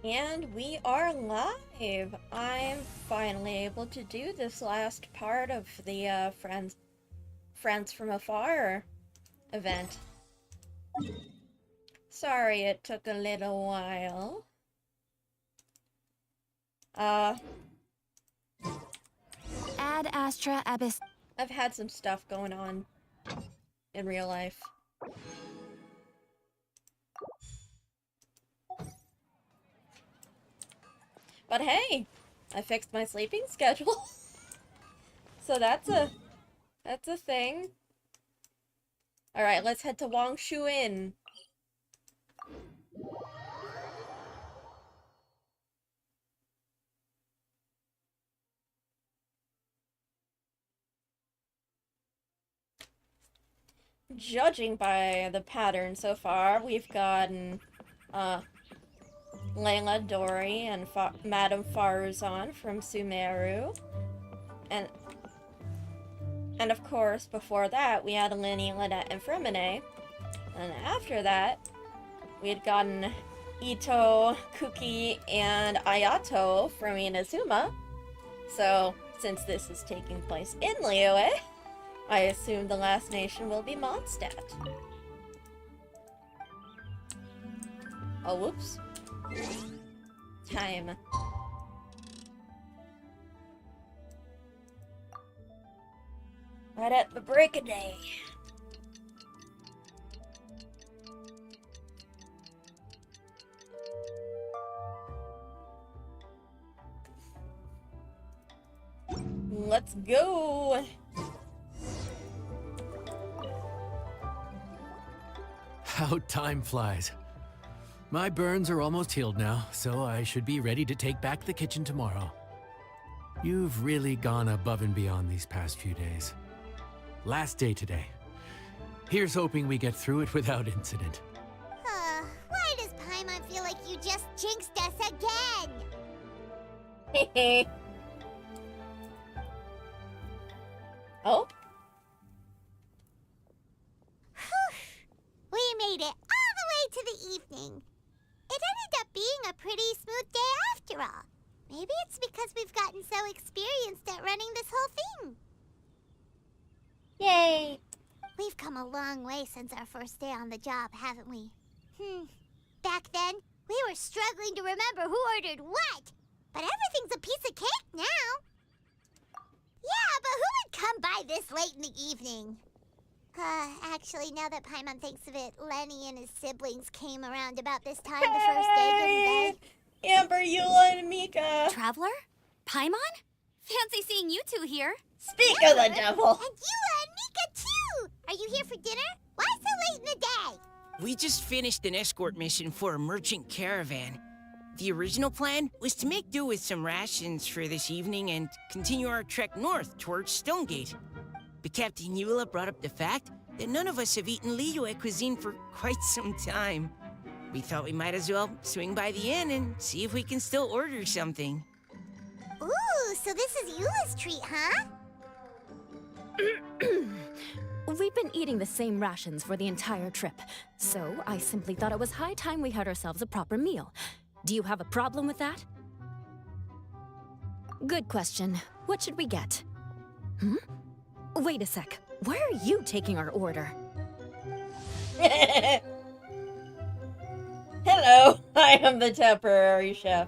And we are live! I'm finally able to do this last part of the Friends from Afar event. Sorry it took a little while. Ad Astra Abyss. I've had some stuff going on in real life. But hey, I fixed my sleeping schedule. So that's a thing. Alright, let's head to Wangshu Inn. Judging by the pattern so far, we've gotten Layla Dory and Madame Faruzan from Sumeru. And of course, before that, we had Linny, Lynette, and Fremine. And after that, we had gotten Ito, Kuki, and Ayato from Inazuma. So, since this is taking place in Liyue, I assume the last nation will be Mondstadt. Oh, whoops. Time. Right at the break of day. Let's go! How time flies. My burns are almost healed now, so I should be ready to take back the kitchen tomorrow. You've really gone above and beyond these past few days. Last day today. Here's hoping we get through it without incident. Why does Paimon feel like you just jinxed us again? Oh? We made it all the way to the evening. It ended up being a pretty smooth day after all. Maybe it's because we've gotten so experienced at running this whole thing. Yay! We've come a long way since our first day on the job, haven't we? Back then, we were struggling to remember who ordered what. But everything's a piece of cake now. Yeah, but who would come by this late in the evening? Actually, now that Paimon thinks of it, Lenny and his siblings came around about this time the first day during bed. Amber, Eula, and Mika! Traveler? Paimon? Fancy seeing you two here. Speak of the devil! And Eula and Mika, too! Are you here for dinner? Why so late in the day? We just finished an escort mission for a merchant caravan. The original plan was to make do with some rations for this evening and continue our trek north towards Stonegate. But Captain Eula brought up the fact that none of us have eaten Liyue cuisine for quite some time. We thought we might as well swing by the inn and see if we can still order something. Ooh, so this is Eula's treat, huh? We've been eating the same rations for the entire trip, so I simply thought it was high time we had ourselves a proper meal. Do you have a problem with that? Good question. What should we get? Wait a sec. Why are you taking our order? Hello, I am the temporary chef.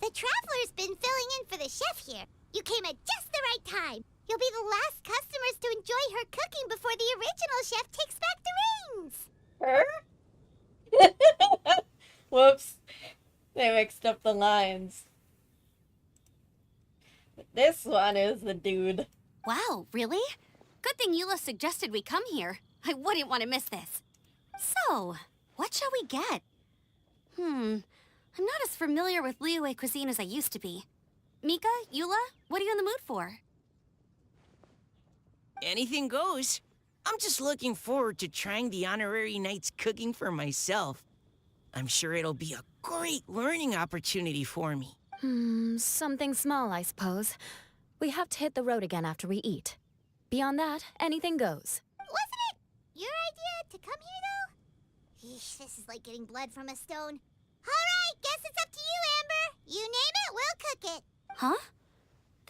The Traveler's been filling in for the chef here. You came at just the right time. You'll be the last customers to enjoy her cooking before the original chef takes back the reins. Her? Whoops. They mixed up the lines. This one is the dude. Wow, really? Good thing Eula suggested we come here. I wouldn't want to miss this. So, what shall we get? I'm not as familiar with Liyue cuisine as I used to be. Mika, Eula, what are you in the mood for? Anything goes. I'm just looking forward to trying the honorary knight's cooking for myself. I'm sure it'll be a great learning opportunity for me. Something small, I suppose. We have to hit the road again after we eat. Beyond that, anything goes. Wasn't it your idea to come here, though? Yeesh, this is like getting blood from a stone. All right, guess it's up to you, Amber. You name it, we'll cook it. Huh?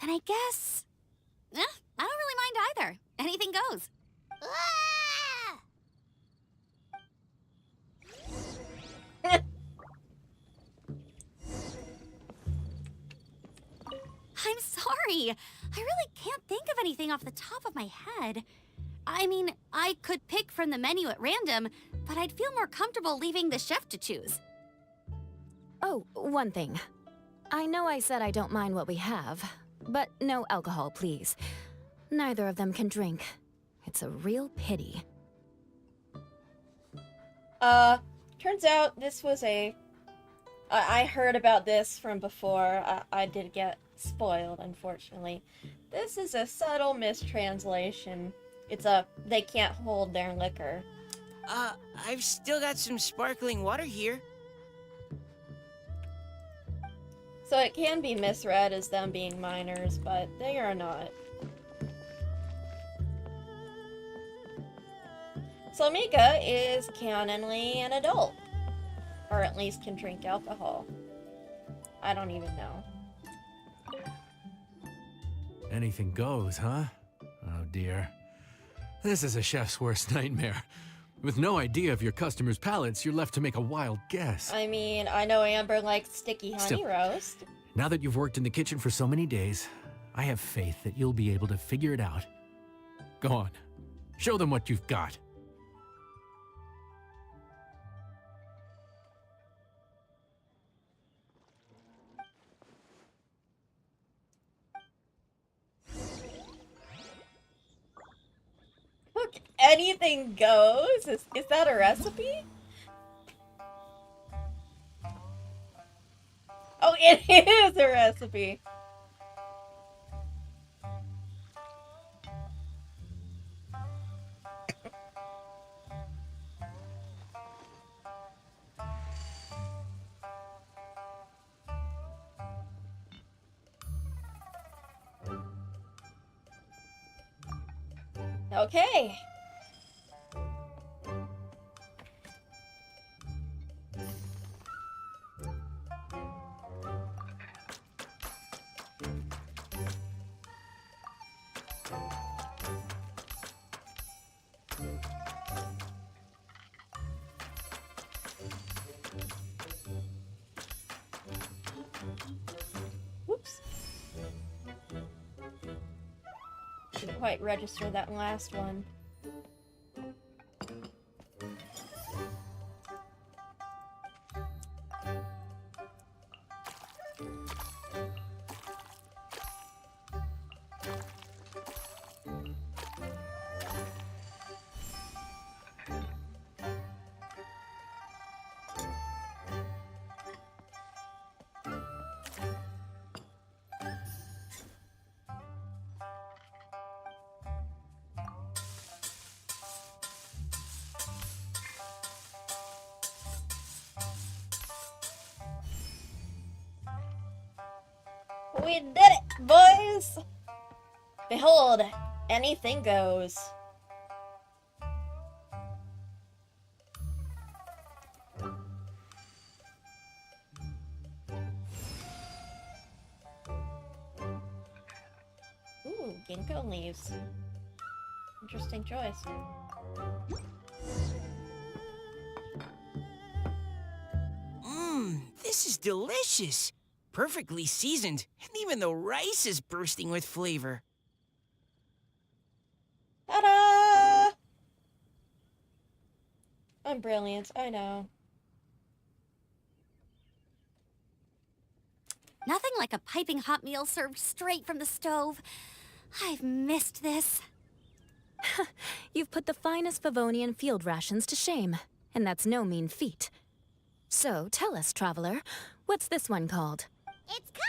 Then I guess... I don't really mind either. Anything goes. Ah! I'm sorry. I really can't think of anything off the top of my head. I mean, I could pick from the menu at random, but I'd feel more comfortable leaving the chef to choose. Oh, one thing. I know I said I don't mind what we have, but no alcohol, please. Neither of them can drink. It's a real pity. Turns out this was I heard about this from before. I did get spoiled, unfortunately. This is a subtle mistranslation. It's they can't hold their liquor. I've still got some sparkling water here. So it can be misread as them being minors, but they are not. So Mika is canonly an adult. Or at least can drink alcohol. I don't even know. Anything goes, huh? Oh dear. This is a chef's worst nightmare. With no idea of your customers' palates, you're left to make a wild guess. I mean, I know Amber likes sticky honey Still, roast. Now that you've worked in the kitchen for so many days, I have faith that you'll be able to figure it out. Go on. Show them what you've got. Look, anything goes? Is that a recipe? Oh, it is a recipe. Okay. Whoops. Didn't quite register that last one. We did it, boys! Behold, anything goes. Ooh, ginkgo leaves. Interesting choice. This is delicious. Perfectly seasoned, and even the rice is bursting with flavor. Ta-da! I'm brilliant, I know. Nothing like a piping hot meal served straight from the stove. I've missed this. You've put the finest Favonian field rations to shame. and that's no mean feat. So, tell us, traveler, what's this one called? It's called...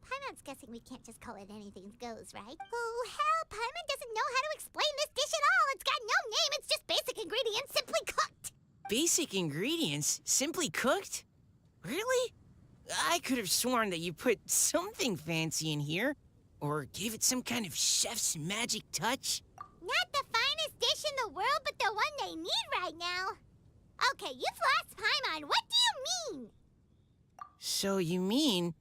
Paimon's guessing we can't just call it anything goes, right? Oh, hell, Paimon doesn't know how to explain this dish at all. It's got no name, it's just basic ingredients simply cooked. Basic ingredients? Simply cooked? Really? I could have sworn that you put something fancy in here. Or gave it some kind of chef's magic touch. Not the finest dish in the world, but the one they need right now. Okay, you've lost Paimon. What do you mean? So you mean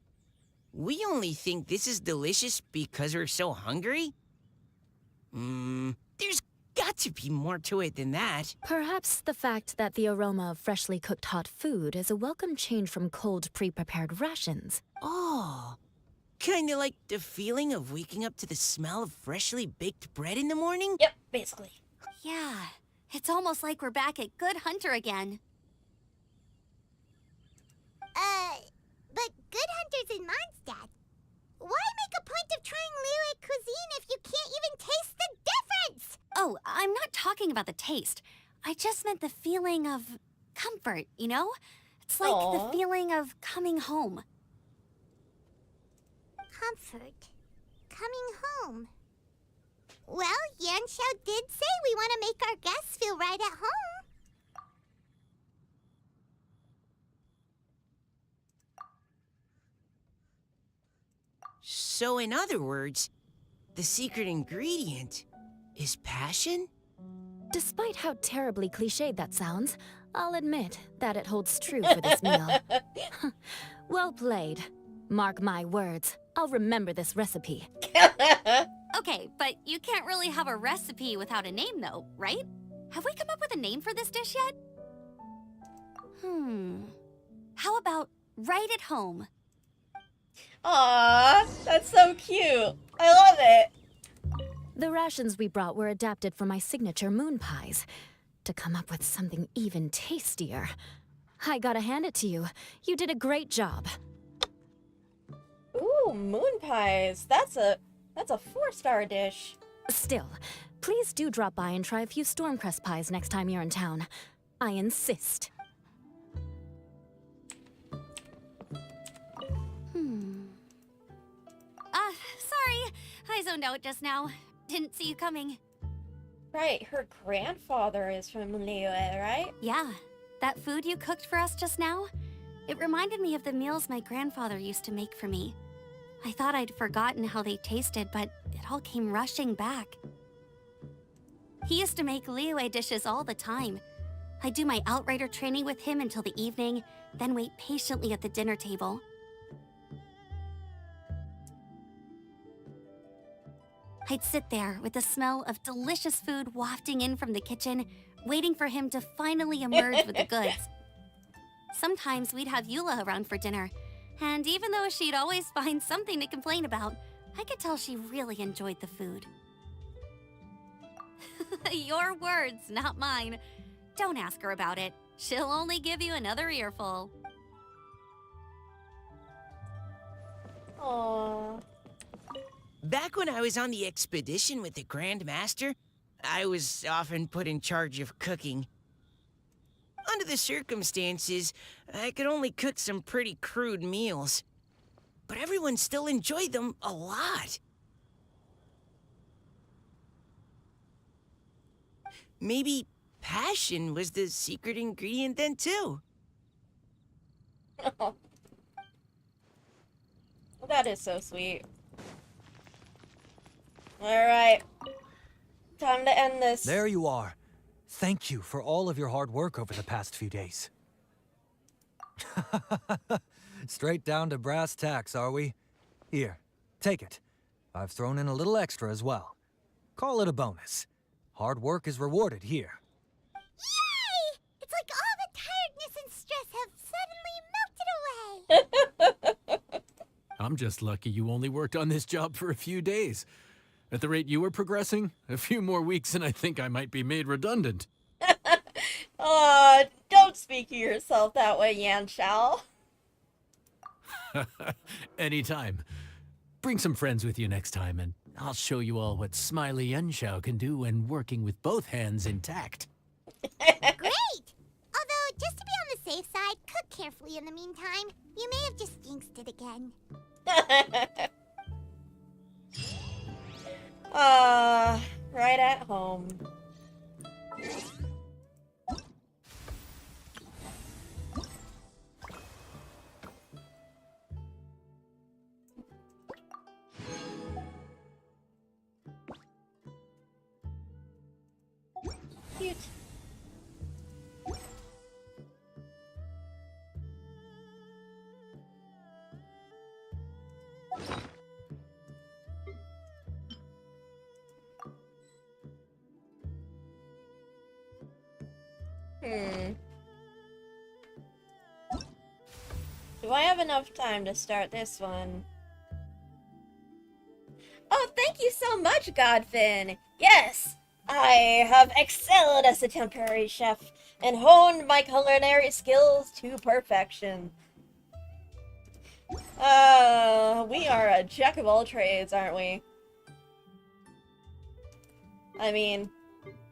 we only think this is delicious because we're so hungry? There's got to be more to it than that. Perhaps the fact that the aroma of freshly cooked hot food is a welcome change from cold, pre-prepared rations. Oh, kinda like the feeling of waking up to the smell of freshly baked bread in the morning? Yep, basically. Yeah, it's almost like we're back at Good Hunter again. But Good Hunter's in Mondstadt. Why make a point of trying Liyue cuisine if you can't even taste the difference? Oh, I'm not talking about the taste. I just meant the feeling of comfort, you know? It's like Aw. the feeling of coming home. Comfort. Coming home. Well, Yanxiao did say we want to make our guests feel right at home. So in other words, the secret ingredient is passion? Despite how terribly cliched that sounds, I'll admit that it holds true for this meal. Well played. Mark my words, I'll remember this recipe. Okay, but you can't really have a recipe without a name, though, right? Have we come up with a name for this dish yet? How about Right at Home? Aww, that's so cute. I love it. The rations we brought were adapted for my signature moon pies. To come up with something even tastier. I gotta hand it to you. You did a great job. Ooh, moon pies. That's a 4-star dish. Still, please do drop by and try a few Stormcrest pies next time you're in town. I insist. Sorry. I zoned out just now. Didn't see you coming. Right, her grandfather is from Liyue, right? Yeah, that food you cooked for us just now, it reminded me of the meals my grandfather used to make for me. I thought I'd forgotten how they tasted, but it all came rushing back. He used to make Liyue dishes all the time. I'd do my outrider training with him until the evening, then wait patiently at the dinner table. I'd sit there with the smell of delicious food wafting in from the kitchen, waiting for him to finally emerge with the goods. Sometimes we'd have Eula around for dinner, and even though she'd always find something to complain about, I could tell she really enjoyed the food. Your words, not mine. Don't ask her about it. She'll only give you another earful. Aww. Back when I was on the expedition with the Grand Master, I was often put in charge of cooking. Under the circumstances, I could only cook some pretty crude meals. But everyone still enjoyed them a lot. Maybe passion was the secret ingredient then, too. Oh. That is so sweet. Alright. Time to end this. There you are. Thank you for all of your hard work over the past few days. Straight down to brass tacks, are we? Here, take it. I've thrown in a little extra as well. Call it a bonus. Hard work is rewarded here. Yay! It's like all the tiredness and stress have suddenly melted away. I'm just lucky you only worked on this job for a few days. At the rate you were progressing, a few more weeks and I think I might be made redundant. Aw, don't speak of yourself that way, Yanxiao. Anytime. Bring some friends with you next time and I'll show you all what Smiley Yenshao can do when working with both hands intact. Great! Although, just to be on the safe side, cook carefully in the meantime. You may have just jinxed it again. Right at home. Cute. Do I have enough time to start this one? Oh, thank you so much, Godfin! Yes! I have excelled as a temporary chef and honed my culinary skills to perfection. We are a jack of all trades, aren't we? I mean,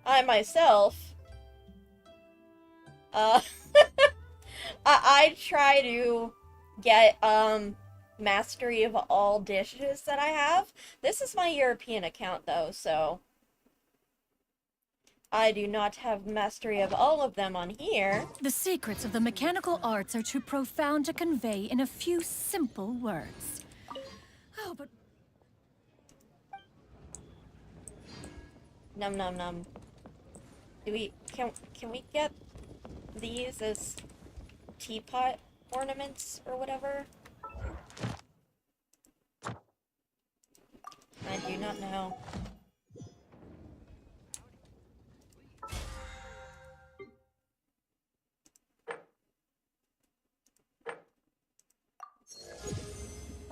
I myself... I try to get, mastery of all dishes that I have. This is my European account, though, so... I do not have mastery of all of them on here. The secrets of the mechanical arts are too profound to convey in a few simple words. Oh, but... Num num num. Do we... Can we get these as teapot ornaments or whatever? I do not know.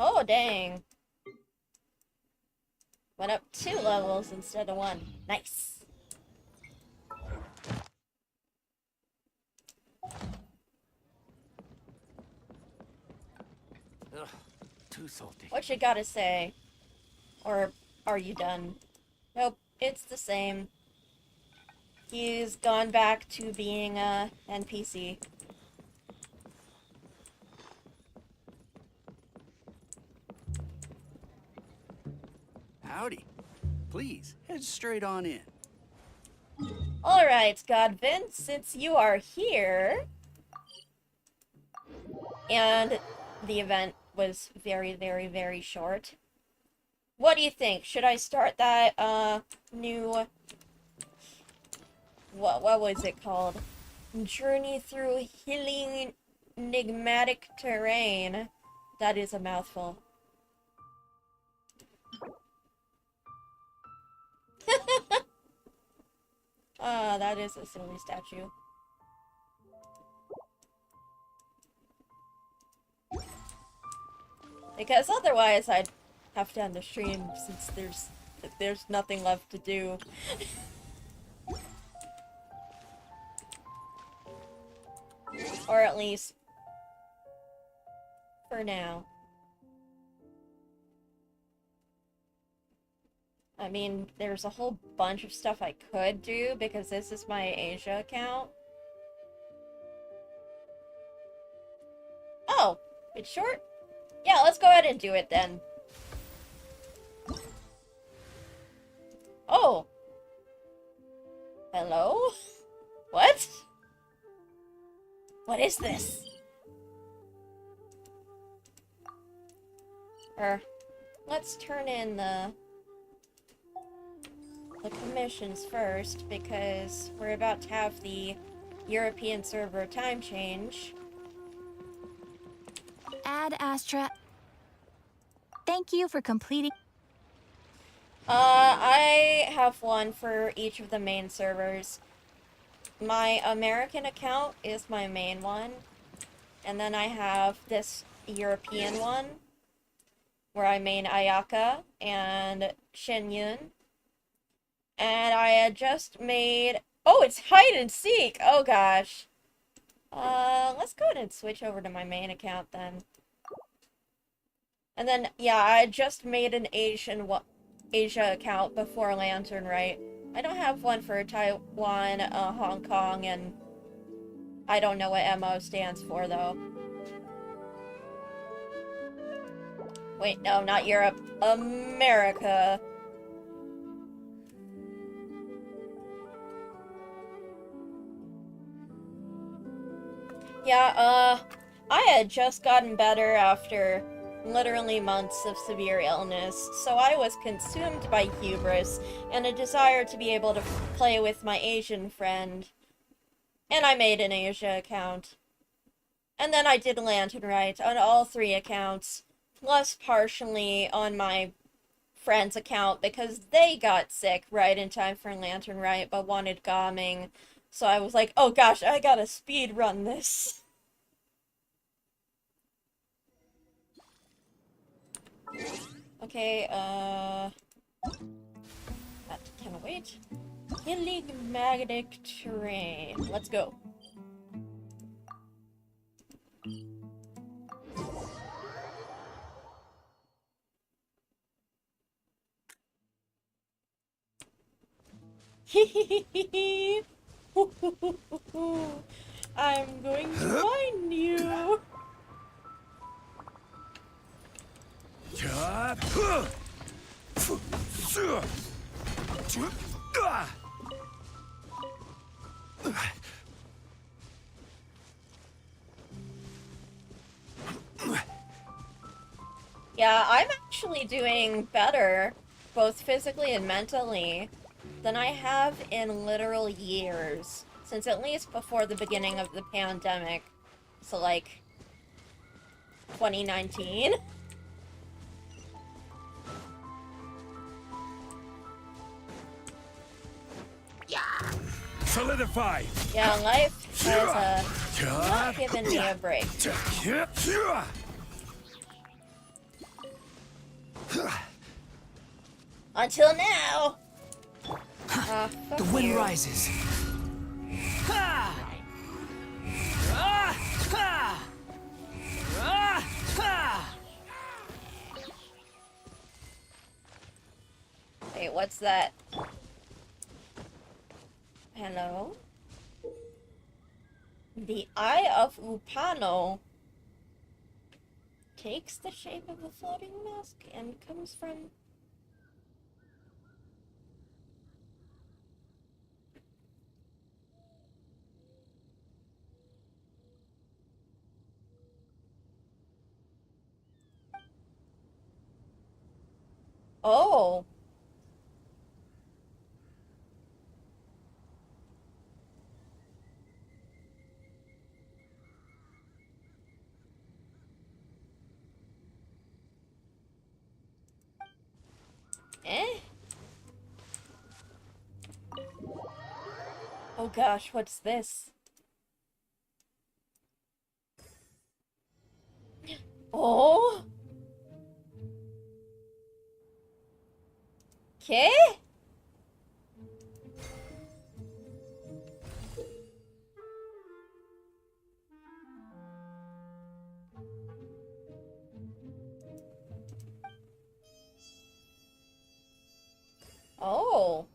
Oh, dang. Went up 2 levels instead of 1. Nice. Ugh, too salty. What you gotta say? Or are you done? Nope, it's the same. He's gone back to being a NPC. Howdy. Please, head straight on in. Alright, Godvin, since you are here, and the event was very, very, very short, what do you think? Should I start that, new... What was it called? Journey through healing enigmatic terrain. That is a mouthful. That is a silly statue. Because otherwise I'd have to end the stream since there's nothing left to do. Or at least for now. I mean, there's a whole bunch of stuff I could do because this is my Asia account. Oh, it's short? Yeah, let's go ahead and do it then. Oh. Hello? What? What is this? Let's turn in the commissions first, because we're about to have the European server time change. Ad Astra. Thank you for completing. I have one for each of the main servers. My American account is my main one, and then I have this European one, where I main Ayaka and Shenyun. And I had just made... Oh, it's hide and seek! Oh gosh. Let's go ahead and switch over to my main account then. And then, yeah, I just made an Asian one. Asia account before Lantern, right? I don't have one for Taiwan, Hong Kong, and I don't know what MO stands for, though. Wait, no, not Europe. America. Yeah, I had just gotten better after literally months of severe illness, so I was consumed by hubris and a desire to be able to play with my Asian friend. And I made an Asia account. And then I did Lantern Right on all 3 accounts, plus partially on my friend's account because they got sick right in time for Lantern Right but wanted Gaming. So I was like, oh gosh, I gotta speed run this. Okay, that can wait. Hilly magnetic terrain. Let's go. I'm going to find you. Yeah, I'm actually doing better, both physically and mentally, than I have in literal years, since at least before the beginning of the pandemic. So, like, 2019? Solidify. Yeah, life has not given me a break. Until now! The wind rises. Ha! Ah! Ha! Ah! Ha! Wait, what's that? Hello? The Eye of Upano takes the shape of a floating mask and comes from... Oh! Eh? Oh gosh, what's this? Oh? ¿Qué? Oh.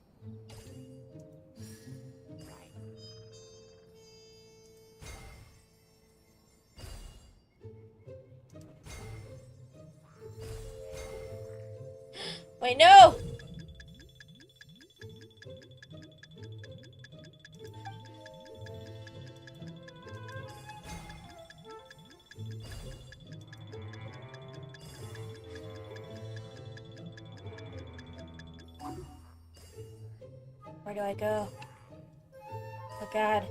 Wait, no! Where do I go? Oh god.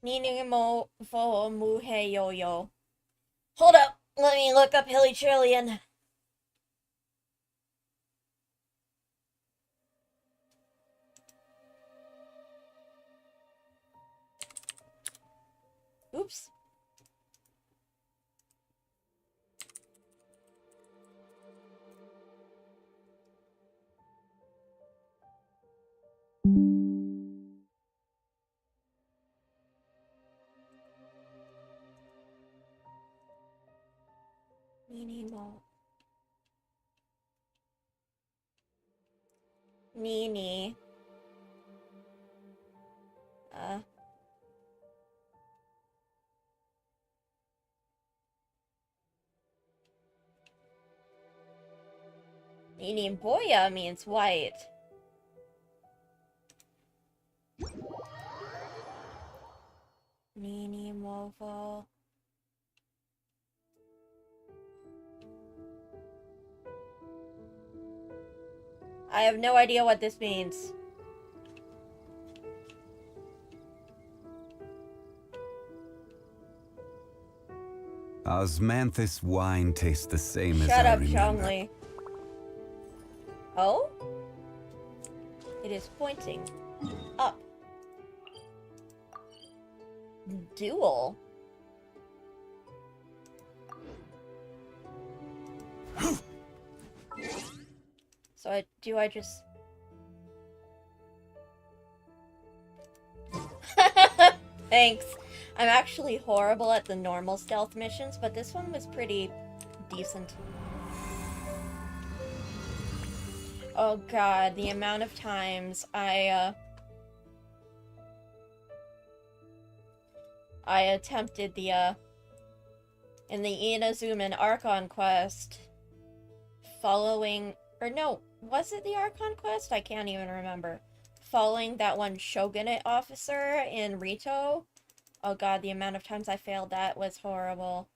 Nini mo vo muhe yo yo. Hold up, let me look up Hilly Trillion. Oops. Nini mo. Nini. Nini Boya means white. Nini Movo. I have no idea what this means. Osmanthus wine tastes the same as Shut I up, remember. Zhongli. Oh? It is pointing up. Duel. So I just... Thanks. I'm actually horrible at the normal stealth missions, but this one was pretty decent. Oh god, the amount of times I attempted the, in the Inazuman Archon quest, following, or no, was it the Archon quest? I can't even remember. Following that one Shogunate officer in Rito. Oh god, the amount of times I failed that was horrible.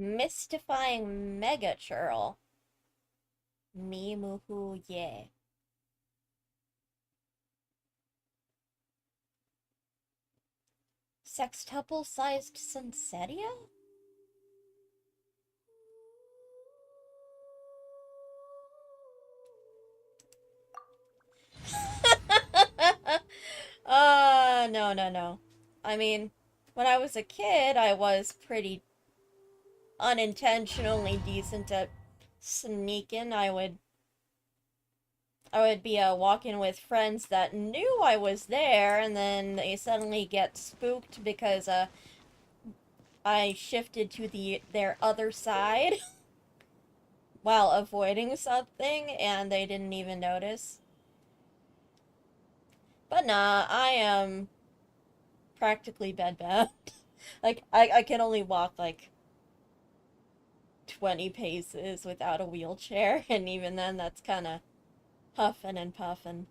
Mystifying Mega Churl. Mimuhu Ye. Sextuple-sized Sensetia? No. I mean, when I was a kid, I was pretty unintentionally decent at sneaking. I would be walking with friends that knew I was there, and then they suddenly get spooked because I shifted to their other side while avoiding something, and they didn't even notice. But nah, I am practically bedbound. Like, I can only walk, like, 20 paces without a wheelchair, and even then, that's kind of huffing and puffing.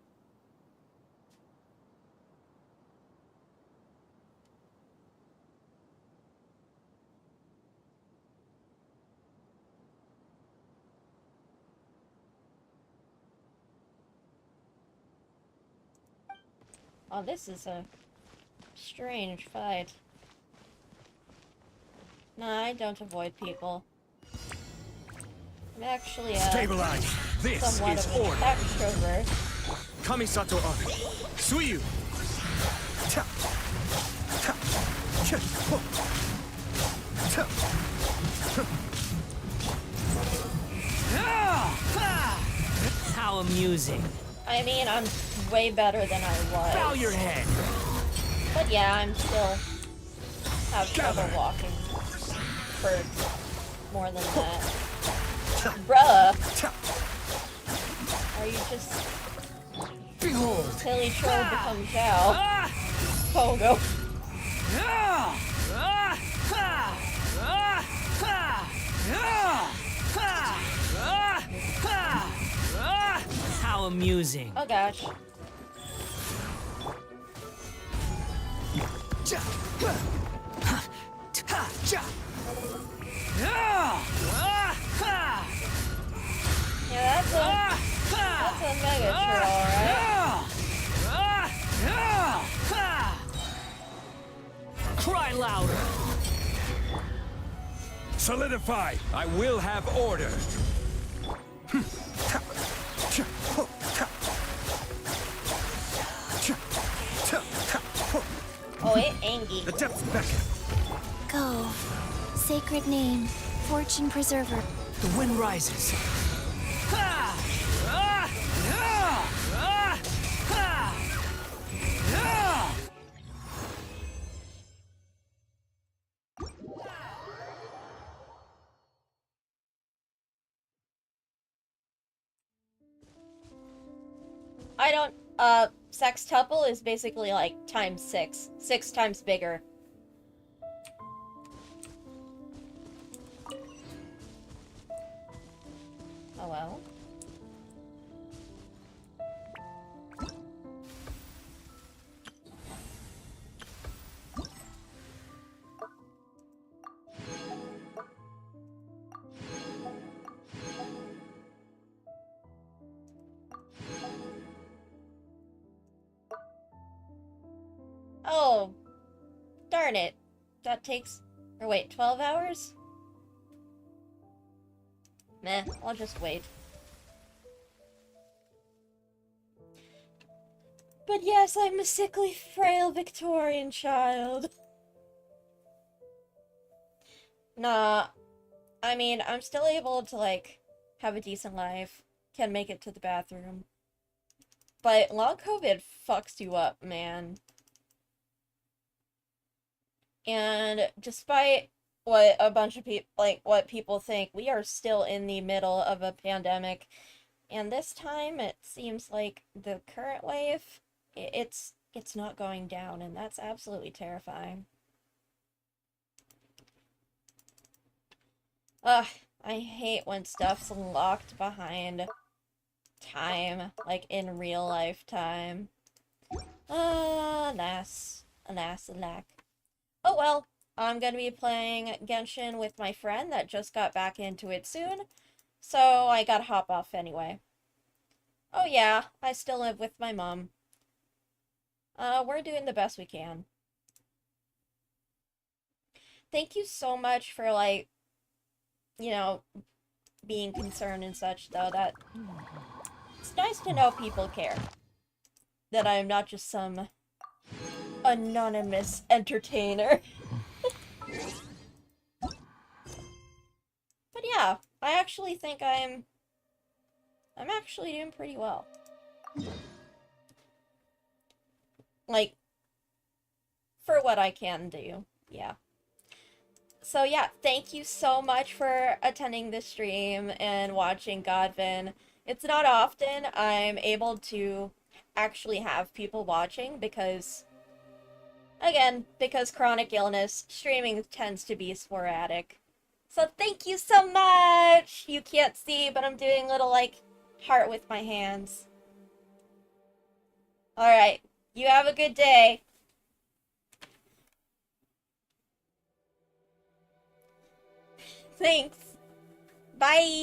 Oh, this is a strange fight. Nah, I don't avoid people. I'm actually Stabilize. This somewhat is of an order. extrovert. Kamisato on. Suyu. Ta. Ta. Cha. Ho. How amusing. I mean, I'm way better than I was. Bow your head. But yeah, I'm still have trouble walking for more than that. Bruh! Are you just... Behold. Tilly troll become cow? Pogo. How amusing. Oh gosh. Yeah, that's a mega troll, right? Cry louder. Solidify. I will have order. Oh, it angry. The depths beckon. Go. Sacred name. Fortune preserver. The wind rises. I don't, sextuple is basically like times 6. 6 times bigger. Oh well. Oh, darn it. That takes, or wait, 12 hours? Meh, I'll just wait. But yes, I'm a sickly, frail Victorian child. Nah, I mean, I'm still able to, like, have a decent life. Can make it to the bathroom. But long COVID fucks you up, man. And despite what a bunch of people, like, what people think, we are still in the middle of a pandemic. And this time, it seems like the current wave, it's not going down, and that's absolutely terrifying. Ugh, I hate when stuff's locked behind time, like in real life time. Alas, alack. Oh well, I'm gonna be playing Genshin with my friend that just got back into it soon, so I gotta hop off anyway. Oh yeah, I still live with my mom. We're doing the best we can. Thank you so much for, like, you know, being concerned and such, though. That it's nice to know people care. That I'm not just some anonymous entertainer. But yeah, I actually think I'm actually doing pretty well. Like, for what I can do, yeah. So yeah, thank you so much for attending the stream and watching Godvin. It's not often I'm able to actually have people watching because, again, because chronic illness, streaming tends to be sporadic. So thank you so much! You can't see, but I'm doing a little, like, heart with my hands. Alright, you have a good day. Thanks. Bye.